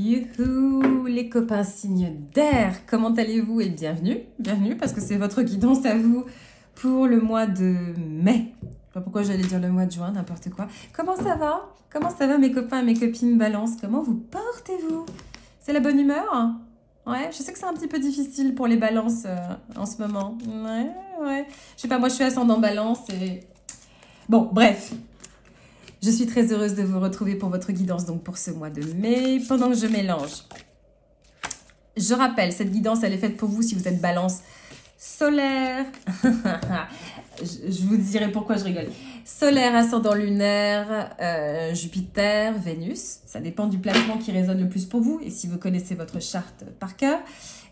Youhou, les copains signes d'air, comment allez-vous et bienvenue, bienvenue parce que c'est votre guidance à vous pour le mois de mai. Je sais pas pourquoi j'allais dire le mois de juin, n'importe quoi. Comment ça va? Comment ça va mes copains et mes copines balance? Comment vous portez-vous? C'est la bonne humeur? Ouais, je sais que c'est un petit peu difficile pour les balances en ce moment. Ouais. Je sais pas, moi je suis ascendant balance et... Bon, bref. Je suis très heureuse de vous retrouver pour votre guidance donc pour ce mois de mai. Pendant que je mélange, je rappelle, cette guidance, elle est faite pour vous si vous êtes balance solaire. Je vous dirai pourquoi je rigole. Solaire, ascendant lunaire, Jupiter, Vénus. Ça dépend du placement qui résonne le plus pour vous et si vous connaissez votre charte par cœur.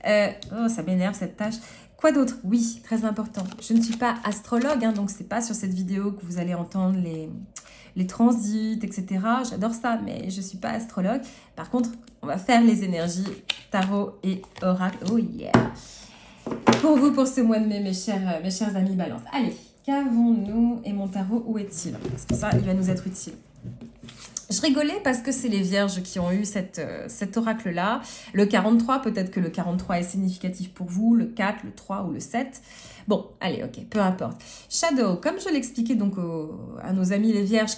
Oh, ça m'énerve cette tâche. Quoi d'autre? Oui, très important. Je ne suis pas astrologue, hein, donc c'est pas sur cette vidéo que vous allez entendre les transits, etc. J'adore ça, mais je ne suis pas astrologue. Par contre, on va faire les énergies tarot et oracle. Oh yeah! Pour vous, pour ce mois de mai, mes chers amis balance. Allez, qu'avons-nous? Et mon tarot, où est-il? Parce que ça, il va nous être utile. Je rigolais parce que c'est les vierges qui ont eu cet oracle-là. Le 43, peut-être que le 43 est significatif pour vous, le 4, le 3 ou le 7. Bon, allez, ok, peu importe. Shadow, comme je l'expliquais donc à nos amis les vierges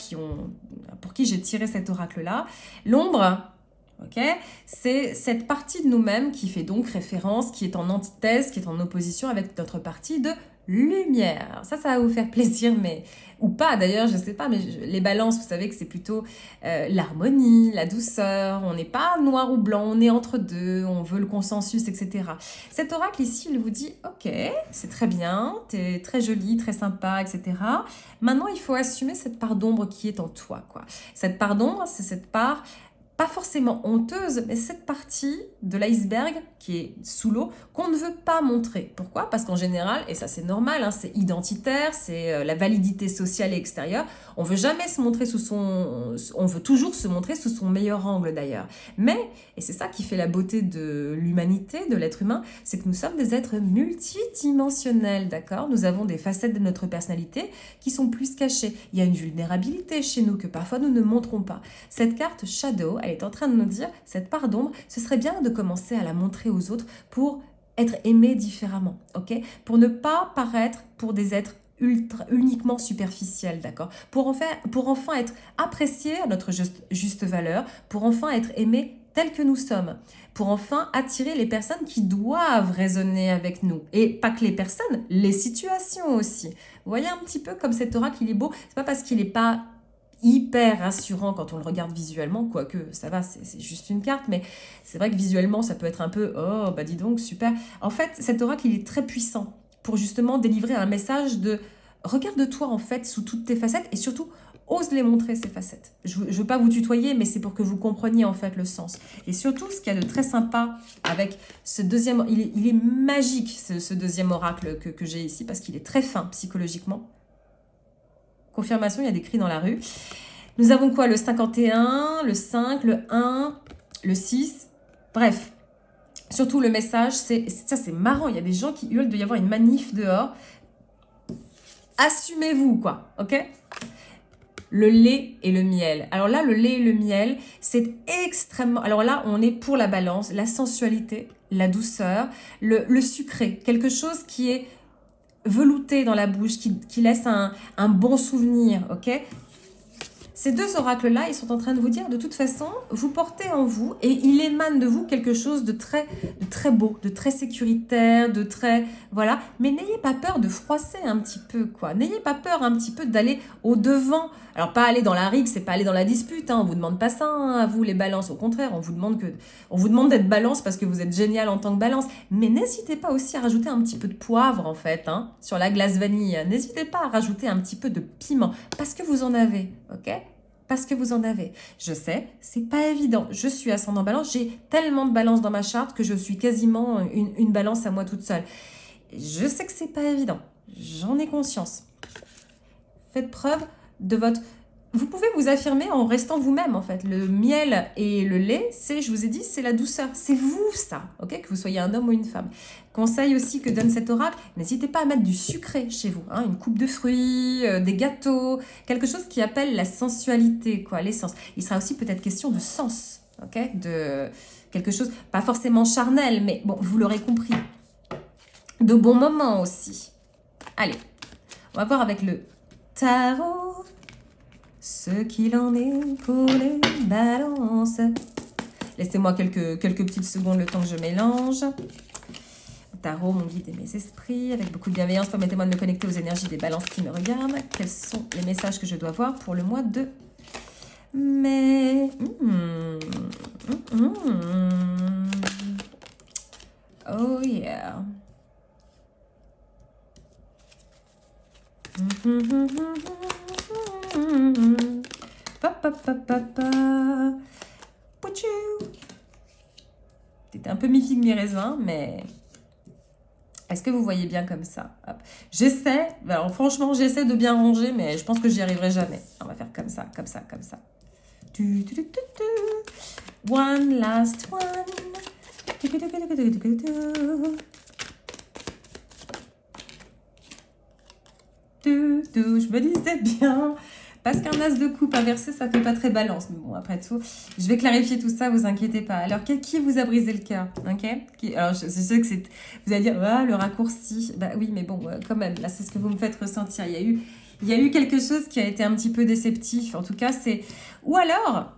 pour qui j'ai tiré cet oracle-là, l'ombre, ok, c'est cette partie de nous-mêmes qui fait donc référence, qui est en antithèse, qui est en opposition avec notre partie de lumière. Ça va vous faire plaisir, mais ou pas d'ailleurs, je sais pas, mais les balances, vous savez que c'est plutôt l'harmonie, la douceur, on n'est pas noir ou blanc, on est entre deux, on veut le consensus, etc. Cet oracle ici, il vous dit, ok, c'est très bien, t'es très jolie, très sympa, etc. Maintenant, il faut assumer cette part d'ombre qui est en toi, quoi. Cette part d'ombre, c'est cette part pas forcément honteuse, mais cette partie de l'iceberg qui est sous l'eau qu'on ne veut pas montrer. Pourquoi? Parce qu'en général, et ça c'est normal, hein, c'est identitaire, c'est la validité sociale et extérieure, on veut jamais se montrer on veut toujours se montrer sous son meilleur angle d'ailleurs. Mais, et c'est ça qui fait la beauté de l'humanité, de l'être humain, c'est que nous sommes des êtres multidimensionnels, d'accord? Nous avons des facettes de notre personnalité qui sont plus cachées. Il y a une vulnérabilité chez nous que parfois nous ne montrons pas. Cette carte Shadow, elle est en train de nous dire, cette part d'ombre, ce serait bien de commencer à la montrer aux autres pour être aimé différemment, ok? Pour ne pas paraître pour des êtres uniquement superficiels, d'accord? Pour enfin être apprécié à notre juste valeur, pour enfin être aimé tel que nous sommes, pour enfin attirer les personnes qui doivent résonner avec nous. Et pas que les personnes, les situations aussi. Vous voyez un petit peu comme cet oracle, il est beau, c'est pas parce qu'il n'est pas hyper rassurant quand on le regarde visuellement, quoique ça va, c'est juste une carte, mais c'est vrai que visuellement ça peut être un peu, oh bah dis donc, super. En fait, cet oracle il est très puissant pour justement délivrer un message de regarde-toi en fait sous toutes tes facettes et surtout ose les montrer ces facettes. Je veux pas vous tutoyer, mais c'est pour que vous compreniez en fait le sens. Et surtout, ce qu'il y a de très sympa avec ce deuxième, il est magique ce deuxième oracle que j'ai ici parce qu'il est très fin psychologiquement. Confirmation, il y a des cris dans la rue. Nous avons quoi? Le 51, le 5, le 1, le 6. Bref, surtout le message, c'est marrant. Il y a des gens qui hurlent de y avoir une manif dehors. Assumez-vous, quoi, ok? Le lait et le miel. Alors là, le lait et le miel, c'est extrêmement... Alors là, on est pour la balance, la sensualité, la douceur, le sucré. Quelque chose qui est velouté dans la bouche, qui laisse un bon souvenir, ok? Ces deux oracles-là, ils sont en train de vous dire, de toute façon, vous portez en vous, et il émane de vous quelque chose de très beau, de très sécuritaire, de très... Voilà. Mais n'ayez pas peur de froisser un petit peu, quoi. N'ayez pas peur un petit peu d'aller au-devant. Alors, pas aller dans la rigue, c'est pas aller dans la dispute, hein. On vous demande pas ça, hein, à vous, les balances. Au contraire, on vous demande d'être balance parce que vous êtes génial en tant que balance. Mais n'hésitez pas aussi à rajouter un petit peu de poivre, en fait, hein, sur la glace vanille. N'hésitez pas à rajouter un petit peu de piment, parce que vous en avez, ok? Parce que vous en avez. Je sais, c'est pas évident. Je suis ascendant balance, j'ai tellement de balance dans ma charte que je suis quasiment une balance à moi toute seule. Je sais que c'est pas évident. J'en ai conscience. Faites preuve de votre... Vous pouvez vous affirmer en restant vous-même, en fait. Le miel et le lait, je vous ai dit, c'est la douceur. C'est vous, ça, ok? Que vous soyez un homme ou une femme. Conseil aussi que donne cet oracle, n'hésitez pas à mettre du sucré chez vous. Hein, une coupe de fruits, des gâteaux, quelque chose qui appelle la sensualité, quoi, l'essence. Il sera aussi peut-être question de sens, ok? De quelque chose, pas forcément charnel, mais bon, vous l'aurez compris. De bons moments aussi. Allez, on va voir avec le tarot ce qu'il en est pour les balances. Laissez-moi quelques petites secondes le temps que je mélange. Tarot, mon guide et mes esprits, avec beaucoup de bienveillance, permettez-moi de me connecter aux énergies des balances qui me regardent. Quels sont les messages que je dois voir pour le mois de mai? Oh yeah. C'était un peu mi-figue mi-raisin, mais est-ce que vous voyez bien comme ça? J'essaie, alors franchement, j'essaie de bien ranger, mais je pense que j'y arriverai jamais. On va faire comme ça, comme ça, comme ça. One last one. Je me disais bien, parce qu'un as de coupe inversé, ça fait pas très balance. Mais bon, après tout, je vais clarifier tout ça, vous inquiétez pas. Alors, qui vous a brisé le cœur, ok? Alors, je sais que c'est... Vous allez dire, ah, le raccourci. Bah oui, mais bon, quand même, là, c'est ce que vous me faites ressentir. Il y a eu quelque chose qui a été un petit peu déceptif. En tout cas, c'est... Ou alors,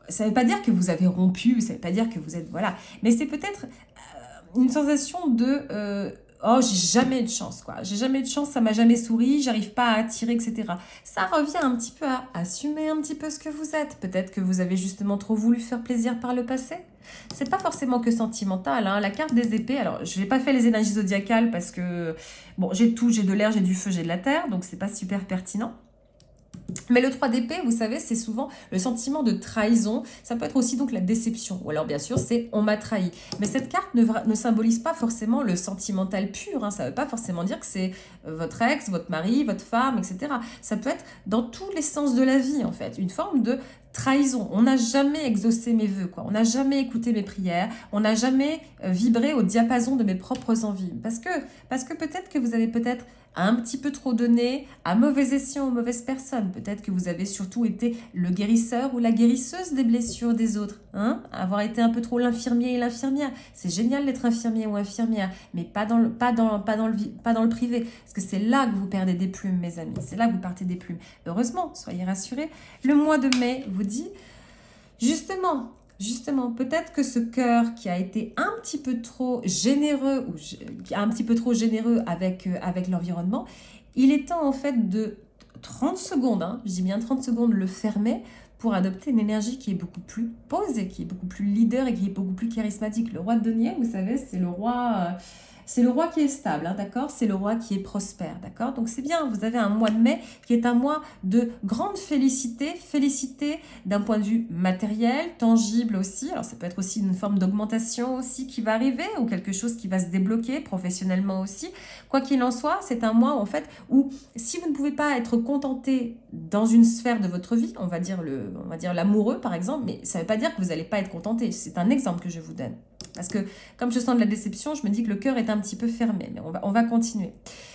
ça veut pas dire que vous avez rompu, ça veut pas dire que vous êtes... Voilà. Mais c'est peut-être une sensation de... oh, j'ai jamais eu de chance, quoi. J'ai jamais eu de chance, ça m'a jamais souri, j'arrive pas à attirer, etc. Ça revient un petit peu à assumer un petit peu ce que vous êtes. Peut-être que vous avez justement trop voulu faire plaisir par le passé. C'est pas forcément que sentimental, hein. La carte des épées, alors je n'ai pas fait les énergies zodiacales parce que, bon, j'ai tout, j'ai de l'air, j'ai du feu, j'ai de la terre, donc c'est pas super pertinent. Mais le 3 d'épée, vous savez, c'est souvent le sentiment de trahison. Ça peut être aussi donc la déception. Ou alors, bien sûr, c'est on m'a trahi. Mais cette carte ne symbolise pas forcément le sentimental pur, hein. Ça ne veut pas forcément dire que c'est votre ex, votre mari, votre femme, etc. Ça peut être dans tous les sens de la vie, en fait. Une forme de trahison. On n'a jamais exaucé mes vœux, quoi. On n'a jamais écouté mes prières. On n'a jamais vibré au diapason de mes propres envies. Parce que peut-être que vous avez peut-être un petit peu trop donné, à mauvais escient aux mauvaises personnes. Peut-être que vous avez surtout été le guérisseur ou la guérisseuse des blessures des autres. Hein? Avoir été un peu trop l'infirmier et l'infirmière. C'est génial d'être infirmier ou infirmière, mais pas dans le privé. Parce que c'est là que vous perdez des plumes, mes amis. C'est là que vous partez des plumes. Heureusement, soyez rassurés. Le mois de mai vous dit, justement, peut-être que ce cœur qui a été un petit peu trop généreux, avec l'environnement, il est temps en fait de 30 secondes, hein, je dis bien 30 secondes, le fermer pour adopter une énergie qui est beaucoup plus posée, qui est beaucoup plus leader et qui est beaucoup plus charismatique. Le roi de denier, vous savez, c'est le roi... c'est le roi qui est stable, hein, d'accord? C'est le roi qui est prospère, d'accord? Donc c'est bien, vous avez un mois de mai qui est un mois de grande félicité, d'un point de vue matériel, tangible aussi. Alors ça peut être aussi une forme d'augmentation aussi qui va arriver ou quelque chose qui va se débloquer professionnellement aussi. Quoi qu'il en soit, c'est un mois en fait où si vous ne pouvez pas être contenté dans une sphère de votre vie, on va dire l'amoureux par exemple, mais ça ne veut pas dire que vous n'allez pas être contenté. C'est un exemple que je vous donne. Parce que comme je sens de la déception, je me dis que le cœur est un petit peu fermé. Mais on va continuer.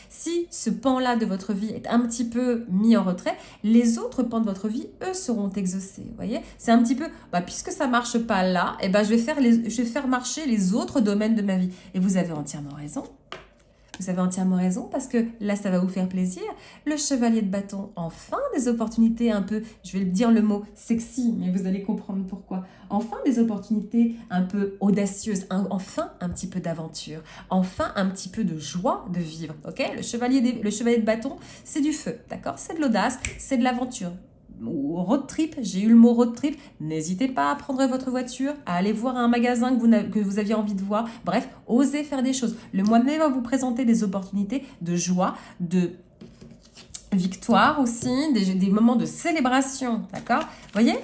Si ce pan-là de votre vie est un petit peu mis en retrait, les autres pans de votre vie, eux, seront exaucés. Vous voyez? C'est un petit peu, puisque ça ne marche pas là, je vais faire marcher les autres domaines de ma vie. Et vous avez entièrement raison. Vous avez entièrement raison parce que là, ça va vous faire plaisir. Le chevalier de bâton, enfin des opportunités un peu, je vais dire le mot sexy, mais vous allez comprendre pourquoi. Enfin des opportunités un peu audacieuses, enfin un petit peu d'aventure, enfin un petit peu de joie de vivre. Ok? Le chevalier de bâton, c'est du feu, d'accord? C'est de l'audace, c'est de l'aventure. Ou road trip, j'ai eu le mot road trip, n'hésitez pas à prendre votre voiture, à aller voir un magasin que vous aviez envie de voir, bref, osez faire des choses. Le mois de mai va vous présenter des opportunités de joie, de victoire aussi, des moments de célébration, d'accord? Voyez?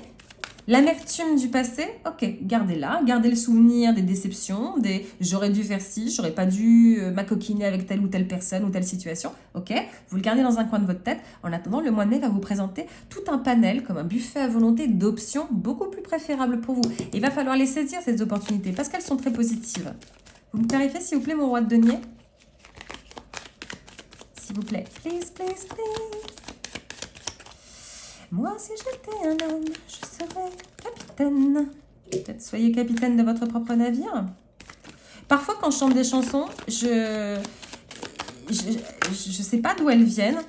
L'amertume du passé, ok, gardez-la, gardez le souvenir des déceptions, j'aurais dû faire ci, j'aurais pas dû m'acoquiner avec telle ou telle personne ou telle situation, ok, vous le gardez dans un coin de votre tête. En attendant, le mois de mai va vous présenter tout un panel, comme un buffet à volonté d'options beaucoup plus préférables pour vous. Et il va falloir les saisir, ces opportunités, parce qu'elles sont très positives. Vous me clarifiez, s'il vous plaît, mon roi de denier? S'il vous plaît, please, please, please. Moi, si j'étais un homme, je serais capitaine. Peut-être soyez capitaine de votre propre navire. Parfois, quand je chante des chansons, je sais pas d'où elles viennent.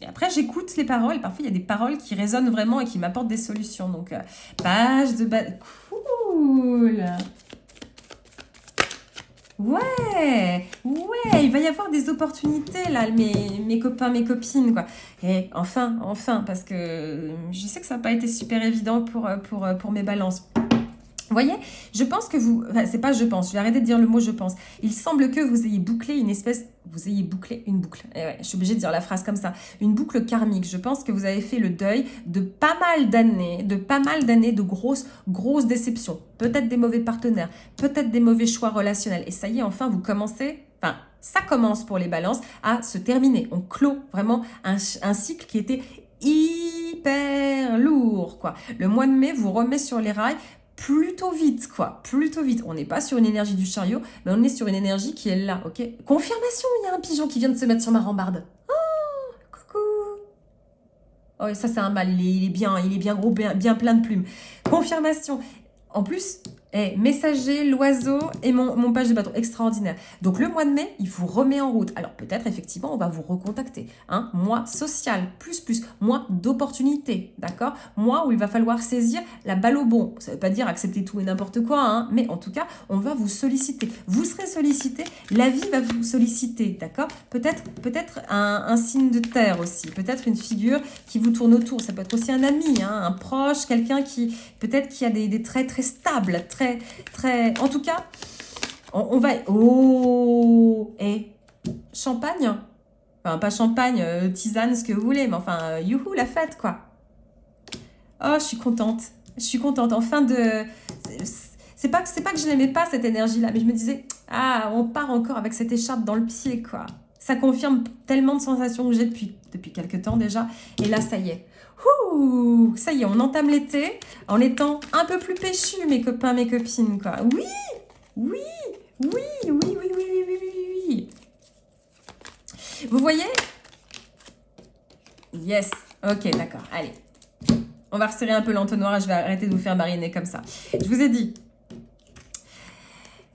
Et après, j'écoute les paroles. Parfois, il y a des paroles qui résonnent vraiment et qui m'apportent des solutions. Donc, page de bas... Cool. Ouais, ouais, il va y avoir des opportunités là, mes copains, mes copines, quoi. Et enfin, parce que je sais que ça n'a pas été super évident pour mes balances. Vous voyez, je pense que vous... Enfin, c'est pas je pense, je vais arrêter de dire le mot je pense. Il semble que vous ayez bouclé une espèce... Vous ayez bouclé une boucle. Et ouais, je suis obligée de dire la phrase comme ça. Une boucle karmique. Je pense que vous avez fait le deuil de pas mal d'années, de grosses déceptions. Peut-être des mauvais partenaires, peut-être des mauvais choix relationnels. Et ça y est, enfin, vous commencez... Enfin, ça commence pour les balances à se terminer. On clôt vraiment un cycle qui était hyper lourd, quoi. Le mois de mai vous remet sur les rails plutôt vite, quoi. Plutôt vite. On n'est pas sur une énergie du chariot, mais on est sur une énergie qui est là, ok? Confirmation, il y a un pigeon qui vient de se mettre sur ma rambarde. Oh, coucou. Oh, et ça, c'est un mâle. Il est bien gros, bien plein de plumes. Confirmation. En plus, messager, l'oiseau et mon page de bateau. Extraordinaire. Donc, le mois de mai, il vous remet en route. Alors, peut-être, effectivement, on va vous recontacter. Hein, mois social, plus. Mois d'opportunité, d'accord? Mois où il va falloir saisir la balle au bond. Ça ne veut pas dire accepter tout et n'importe quoi, hein, mais en tout cas, on va vous solliciter. Vous serez sollicité, la vie va vous solliciter, d'accord? Peut-être un signe de terre aussi. Peut-être une figure qui vous tourne autour. Ça peut être aussi un ami, hein, un proche, quelqu'un qui, peut-être, qui a des traits très stables, très... En tout cas, on va... Oh! Et champagne? Enfin, pas champagne, tisane, ce que vous voulez, mais enfin, youhou, la fête, quoi. Oh, je suis contente. Enfin de... C'est pas que je n'aimais pas cette énergie-là, mais je me disais, ah, on part encore avec cette écharpe dans le pied, quoi. Ça confirme tellement de sensations que j'ai depuis quelques temps déjà. Et là, ça y est. Ouh, ça y est, on entame l'été en étant un peu plus péchu, mes copains, mes copines, quoi. Oui, oui, oui, oui, oui, oui, oui, oui, oui, oui, oui. Vous voyez? Yes. Ok, d'accord. Allez. On va resserrer un peu l'entonnoir et je vais arrêter de vous faire mariner comme ça. Je vous ai dit,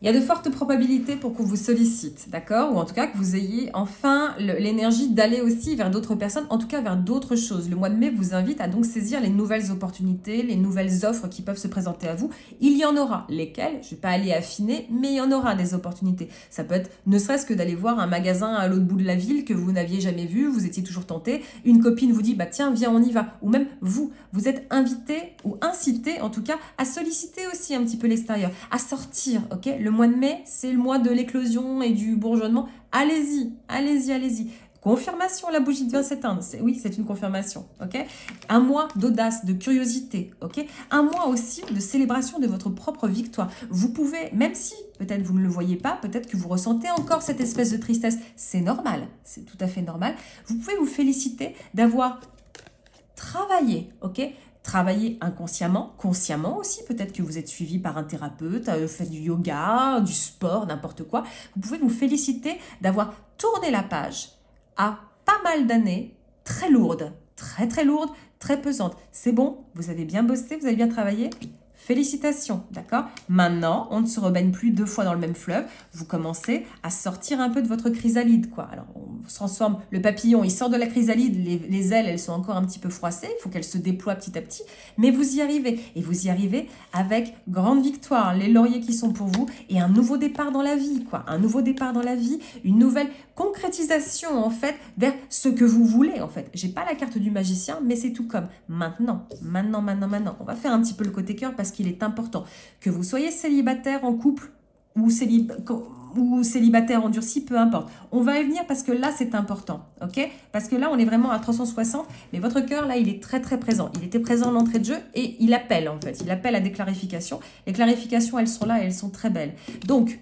il y a de fortes probabilités pour qu'on vous sollicite, d'accord? Ou en tout cas que vous ayez enfin l'énergie d'aller aussi vers d'autres personnes, en tout cas vers d'autres choses. Le mois de mai vous invite à donc saisir les nouvelles opportunités, les nouvelles offres qui peuvent se présenter à vous. Il y en aura. Lesquelles? Je ne vais pas aller affiner, mais il y en aura des opportunités. Ça peut être ne serait-ce que d'aller voir un magasin à l'autre bout de la ville que vous n'aviez jamais vu, vous étiez toujours tenté. Une copine vous dit, bah tiens, viens, on y va. Ou même vous êtes invité ou incité en tout cas à solliciter aussi un petit peu l'extérieur, à sortir, ok? Le mois de mai, c'est le mois de l'éclosion et du bourgeonnement. Allez-y, allez-y, allez-y. Confirmation, la bougie devient s'éteindre. Oui, c'est une confirmation, ok? Un mois d'audace, de curiosité, ok? Un mois aussi de célébration de votre propre victoire. Vous pouvez, même si peut-être vous ne le voyez pas, peut-être que vous ressentez encore cette espèce de tristesse. C'est normal, c'est tout à fait normal. Vous pouvez vous féliciter d'avoir travaillé, ok? Travailler inconsciemment, consciemment aussi. Peut-être que vous êtes suivi par un thérapeute, fait du yoga, du sport, n'importe quoi. Vous pouvez vous féliciter d'avoir tourné la page à pas mal d'années très lourdes, très lourdes, très pesantes. C'est bon, vous avez bien bossé, vous avez bien travaillé. Félicitations, d'accord? Maintenant, on ne se rebaigne plus 2 fois dans le même fleuve. Vous commencez à sortir un peu de votre chrysalide, quoi. Alors, on se transforme, le papillon, il sort de la chrysalide, les ailes, elles sont encore un petit peu froissées, il faut qu'elles se déploient petit à petit, mais vous y arrivez. Et vous y arrivez avec grande victoire, les lauriers qui sont pour vous, et un nouveau départ dans la vie, quoi. Un nouveau départ dans la vie, une nouvelle concrétisation, en fait, vers ce que vous voulez, en fait. J'ai pas la carte du magicien, mais c'est tout comme maintenant. On va faire un petit peu le côté cœur parce qu'il est important que vous soyez célibataire en couple ou célibataire endurci, peu importe. On va y venir parce que là, c'est important, ok? Parce que là, on est vraiment à 360, mais votre cœur, là, il est très présent. Il était présent à l'entrée de jeu et il appelle, en fait. Il appelle à des clarifications. Les clarifications, elles sont là et elles sont très belles. Donc,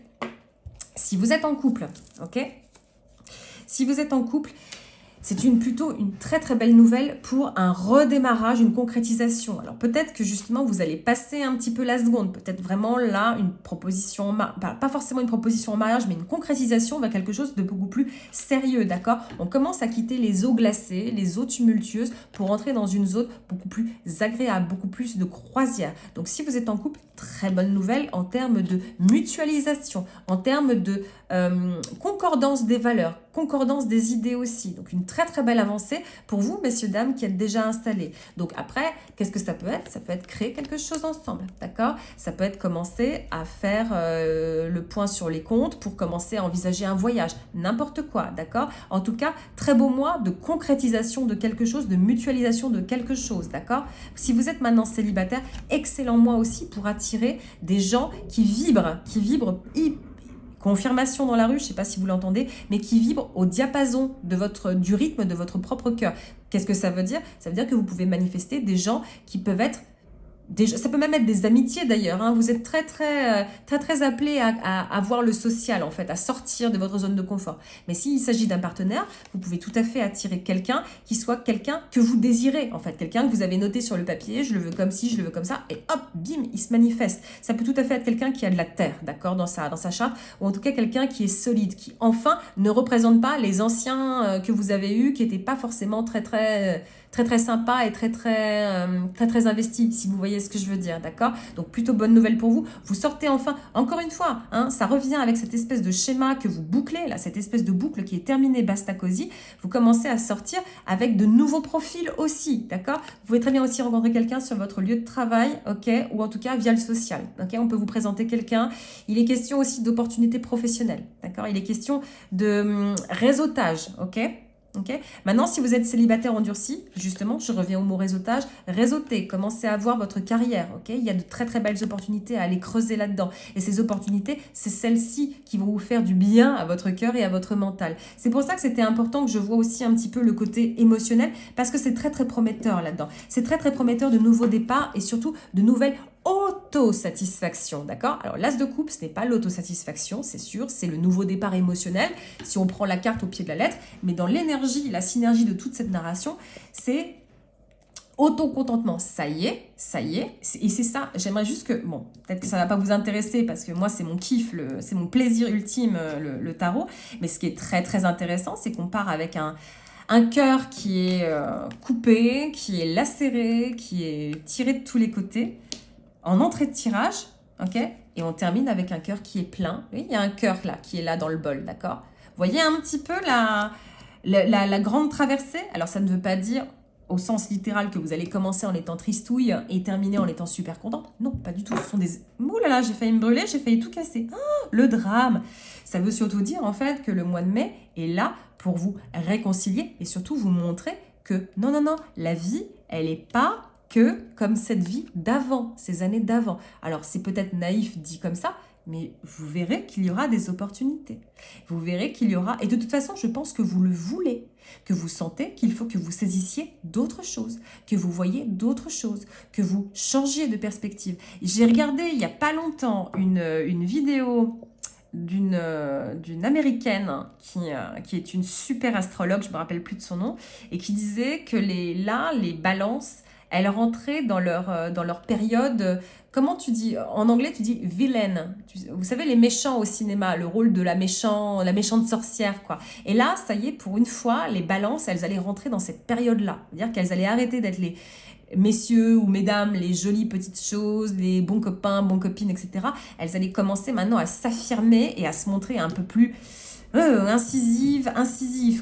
si vous êtes en couple, ok? Si vous êtes en couple, plutôt une très très belle nouvelle pour un redémarrage, une concrétisation. Alors peut-être que justement vous allez passer un petit peu la seconde, peut-être vraiment là une proposition, pas forcément une proposition en mariage, mais une concrétisation vers quelque chose de beaucoup plus sérieux, d'accord? On commence à quitter les eaux glacées, les eaux tumultueuses pour entrer dans une zone beaucoup plus agréable, beaucoup plus de croisière. Donc si vous êtes en couple, très bonne nouvelle en termes de mutualisation, en termes de concordance des valeurs, concordance des idées aussi. Donc une très très belle avancée pour vous, messieurs, dames, qui êtes déjà installés. Donc après, qu'est-ce que ça peut être? Ça peut être créer quelque chose ensemble, d'accord? Ça peut être commencer à faire le point sur les comptes pour commencer à envisager un voyage, n'importe quoi, d'accord? En tout cas, très beau mois de concrétisation de quelque chose, de mutualisation de quelque chose, d'accord? Si vous êtes maintenant célibataire, excellent mois aussi pour attirer des gens qui vibrent confirmation dans la rue, je ne sais pas si vous l'entendez, mais qui vibre au diapason du rythme de votre propre cœur. Qu'est-ce que ça veut dire? Ça veut dire que vous pouvez manifester des gens qui peuvent être ça peut même être des amitiés d'ailleurs, hein. Vous êtes très appelés à voir le social en fait, à sortir de votre zone de confort. Mais s'il s'agit d'un partenaire, vous pouvez tout à fait attirer quelqu'un qui soit quelqu'un que vous désirez en fait, quelqu'un que vous avez noté sur le papier, je le veux comme ci, je le veux comme ça, et hop, bim, il se manifeste. Ça peut tout à fait être quelqu'un qui a de la terre, d'accord, dans sa charte, ou en tout cas quelqu'un qui est solide, qui enfin ne représente pas les anciens que vous avez eus, qui n'étaient pas forcément très sympa et très investi, si vous voyez ce que je veux dire, d'accord? Donc plutôt bonne nouvelle pour vous. Vous sortez enfin, encore une fois, hein, ça revient avec cette espèce de schéma que vous bouclez, là, cette espèce de boucle qui est terminée, basta cosy. Vous commencez à sortir avec de nouveaux profils aussi, d'accord? Vous pouvez très bien aussi rencontrer quelqu'un sur votre lieu de travail, ok? Ou en tout cas via le social, ok? On peut vous présenter quelqu'un. Il est question aussi d'opportunités professionnelles, d'accord? Il est question de réseautage, ok? Okay. Maintenant, si vous êtes célibataire endurci, justement, je reviens au mot réseautage, réseautez, commencez à voir votre carrière. Okay. Il y a de très belles opportunités à aller creuser là-dedans. Et ces opportunités, c'est celles-ci qui vont vous faire du bien à votre cœur et à votre mental. C'est pour ça que c'était important que je vois aussi un petit peu le côté émotionnel, parce que c'est très prometteur là-dedans. C'est très prometteur de nouveaux départs et surtout de nouvelles autosatisfaction, d'accord? Alors, l'as de coupe, ce n'est pas l'autosatisfaction, c'est sûr, c'est le nouveau départ émotionnel, si on prend la carte au pied de la lettre, mais dans l'énergie, la synergie de toute cette narration, c'est autocontentement. Ça y est, et c'est ça, j'aimerais juste que, bon, peut-être que ça ne va pas vous intéresser, parce que moi, c'est mon kiff, c'est mon plaisir ultime, le tarot, mais ce qui est très intéressant, c'est qu'on part avec un cœur qui est coupé, qui est lacéré, qui est tiré de tous les côtés, en entrée de tirage, ok? Et on termine avec un cœur qui est plein. Oui, il y a un cœur là, qui est là dans le bol, d'accord? Vous voyez un petit peu la grande traversée? Alors, ça ne veut pas dire, au sens littéral, que vous allez commencer en étant tristouille et terminer en étant super contente. Non, pas du tout. Ce sont des... Ouh là là, j'ai failli me brûler, j'ai failli tout casser. Oh, le drame! Ça veut surtout dire, en fait, que le mois de mai est là pour vous réconcilier et surtout vous montrer que non, la vie, elle n'est pas que comme cette vie d'avant, ces années d'avant. Alors, c'est peut-être naïf dit comme ça, mais vous verrez qu'il y aura des opportunités. Vous verrez qu'il y aura... Et de toute façon, je pense que vous le voulez, que vous sentez qu'il faut que vous saisissiez d'autres choses, que vous voyez d'autres choses, que vous changiez de perspective. J'ai regardé il n'y a pas longtemps une vidéo d'une américaine qui est une super astrologue, je ne me rappelle plus de son nom, et qui disait que les balances, elles rentraient dans leur période, comment tu dis, en anglais tu dis villain, vous savez les méchants au cinéma, le rôle de la méchante sorcière quoi. Et là, ça y est, pour une fois, les balances, elles allaient rentrer dans cette période-là, c'est-à-dire qu'elles allaient arrêter d'être les messieurs ou mesdames, les jolies petites choses, les bons copains, bonnes copines, etc. Elles allaient commencer maintenant à s'affirmer et à se montrer un peu plus incisive,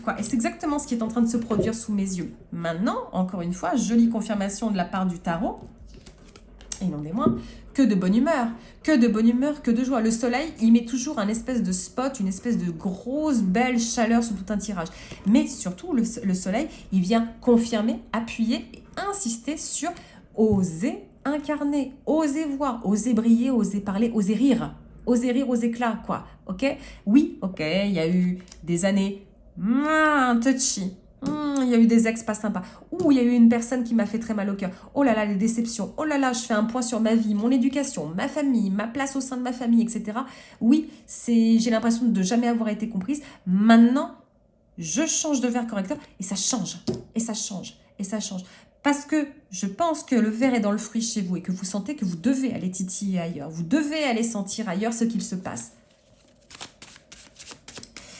quoi. Et c'est exactement ce qui est en train de se produire sous mes yeux. Maintenant, encore une fois, jolie confirmation de la part du tarot, et non des moindres, que de bonne humeur, que de joie. Le soleil, il met toujours un espèce de spot, une espèce de grosse, belle chaleur sur tout un tirage. Mais surtout, le soleil, il vient confirmer, appuyer et insister sur oser incarner, oser voir, oser briller, oser parler, oser rire aux éclats, quoi, ok? Oui, ok, il y a eu des années touchy, il y a eu des ex pas sympas, ou il y a eu une personne qui m'a fait très mal au cœur, oh là là, les déceptions, oh là là, je fais un point sur ma vie, mon éducation, ma famille, ma place au sein de ma famille, etc. Oui, j'ai l'impression de jamais avoir été comprise. Maintenant, je change de verre correcteur et ça change, et ça change, et ça change. Parce que je pense que le verre est dans le fruit chez vous et que vous sentez que vous devez aller titiller ailleurs. Vous devez aller sentir ailleurs ce qu'il se passe.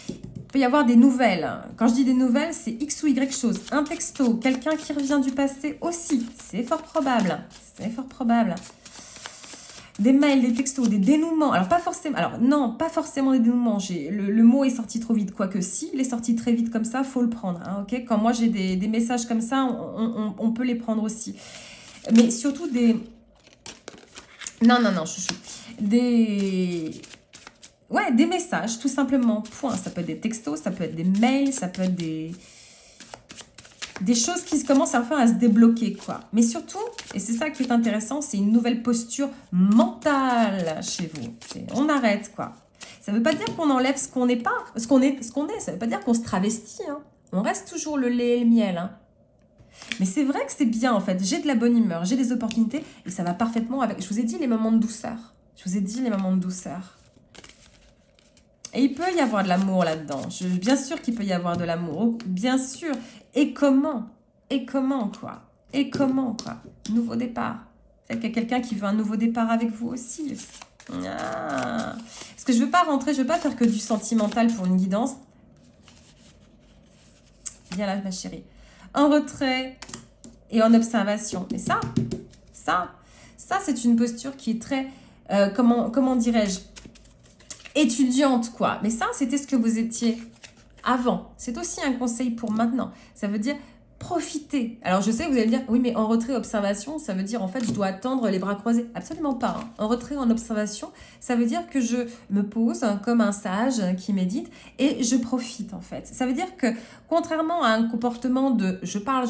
Il peut y avoir des nouvelles. Quand je dis des nouvelles, c'est X ou Y chose. Un texto, quelqu'un qui revient du passé aussi. C'est fort probable. C'est fort probable. Des mails, des textos, des dénouements. Alors, pas forcément. Alors, non, pas forcément des dénouements. Le mot est sorti trop vite. Quoique, si, il est sorti très vite comme ça, il faut le prendre. Hein, ok, quand moi, j'ai des messages comme ça, on peut les prendre aussi. Mais surtout des... Non, chouchou. Ouais, des messages, tout simplement. Point. Ça peut être des textos, ça peut être des mails, ça peut être des choses qui commencent enfin à se débloquer, quoi. Mais surtout, et c'est ça qui est intéressant, c'est une nouvelle posture mentale chez vous. On arrête, quoi. Ça ne veut pas dire qu'on enlève ce qu'on n'est pas, ce qu'on est. Ça ne veut pas dire qu'on se travestit. Hein. On reste toujours le lait et le miel. Hein. Mais c'est vrai que c'est bien, en fait. J'ai de la bonne humeur, j'ai des opportunités et ça va parfaitement avec... Je vous ai dit les moments de douceur. Je vous ai dit les moments de douceur. Et il peut y avoir de l'amour là-dedans. Bien sûr qu'il peut y avoir de l'amour. Bien sûr. Et comment? Et comment, quoi? Et comment, quoi? Nouveau départ. Peut-être qu'il y a quelqu'un qui veut un nouveau départ avec vous aussi. Ah. Parce que je ne veux pas rentrer, je ne veux pas faire que du sentimental pour une guidance. Viens là, ma chérie. En retrait et en observation. Et ça c'est une posture qui est très... comment dirais-je, étudiante, quoi. Mais ça, c'était ce que vous étiez avant. C'est aussi un conseil pour maintenant. Ça veut dire profiter. Alors, je sais que vous allez me dire, oui, mais en retrait, observation, ça veut dire, en fait, je dois attendre les bras croisés. Absolument pas. Hein. En retrait, en observation, ça veut dire que je me pose comme un sage qui médite et je profite, en fait. Ça veut dire que, contrairement à un comportement de je parle,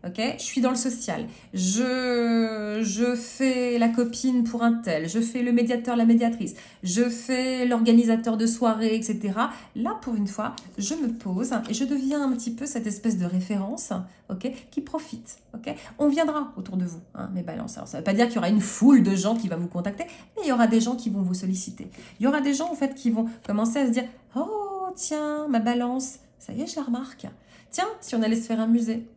ok, je suis dans le social, je fais la copine pour un tel, je fais le médiateur, la médiatrice, je fais l'organisateur de soirée, etc. Là, pour une fois, je me pose et je deviens un petit peu cette espèce de référence, ok, qui profite, ok. On viendra autour de vous, hein, mes balances. Alors, ça ne veut pas dire qu'il y aura une foule de gens qui va vous contacter, mais il y aura des gens qui vont vous solliciter. Il y aura des gens, en fait, qui vont commencer à se dire « Oh, tiens, ma balance, ça y est, je la remarque. Tiens, si on allait se faire un musée.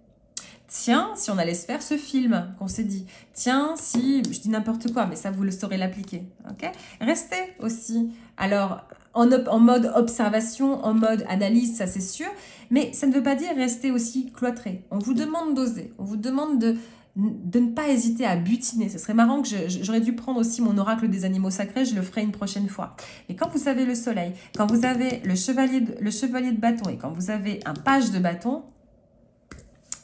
Tiens, si on allait se faire ce film qu'on s'est dit. Tiens, si... » Je dis n'importe quoi, mais ça, vous le saurez l'appliquer. Okay, restez aussi. Alors, en mode observation, en mode analyse, ça c'est sûr. Mais ça ne veut pas dire rester aussi cloîtré. On vous demande d'oser. On vous demande de ne pas hésiter à butiner. Ce serait marrant que j'aurais dû prendre aussi mon oracle des animaux sacrés, je le ferai une prochaine fois. Mais quand vous avez le soleil, quand vous avez le chevalier de bâton et quand vous avez un page de bâton,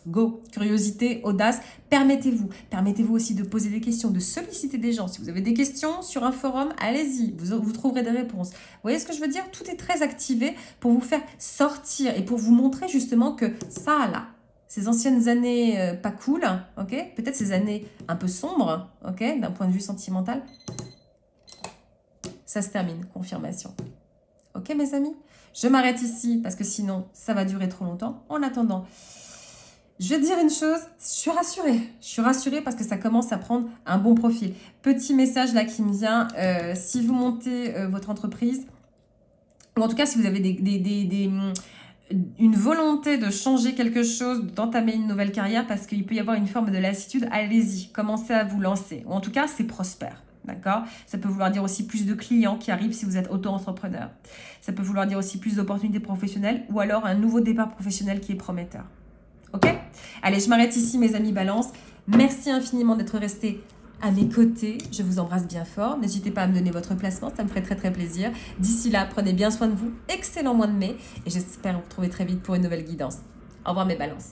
go, curiosité, audace, permettez-vous. Permettez-vous aussi de poser des questions, de solliciter des gens. Si vous avez des questions sur un forum, allez-y, vous trouverez des réponses. Vous voyez ce que je veux dire? Tout est très activé pour vous faire sortir et pour vous montrer justement que ça, là, ces anciennes années pas cool, ok, peut-être ces années un peu sombres, ok, d'un point de vue sentimental, ça se termine, confirmation. Ok, mes amis? Je m'arrête ici parce que sinon, ça va durer trop longtemps. En attendant, je vais te dire une chose, je suis rassurée. Je suis rassurée parce que ça commence à prendre un bon profil. Petit message là qui me vient, si vous montez votre entreprise, ou en tout cas si vous avez une volonté de changer quelque chose, d'entamer une nouvelle carrière parce qu'il peut y avoir une forme de lassitude, allez-y, commencez à vous lancer. Ou en tout cas, c'est prospère. D'accord? Ça peut vouloir dire aussi plus de clients qui arrivent si vous êtes auto-entrepreneur. Ça peut vouloir dire aussi plus d'opportunités professionnelles ou alors un nouveau départ professionnel qui est prometteur. Ok? Allez, je m'arrête ici, mes amis Balance. Merci infiniment d'être restés à mes côtés. Je vous embrasse bien fort. N'hésitez pas à me donner votre placement, ça me ferait très très plaisir. D'ici là, prenez bien soin de vous. Excellent mois de mai et j'espère vous retrouver très vite pour une nouvelle guidance. Au revoir mes balances.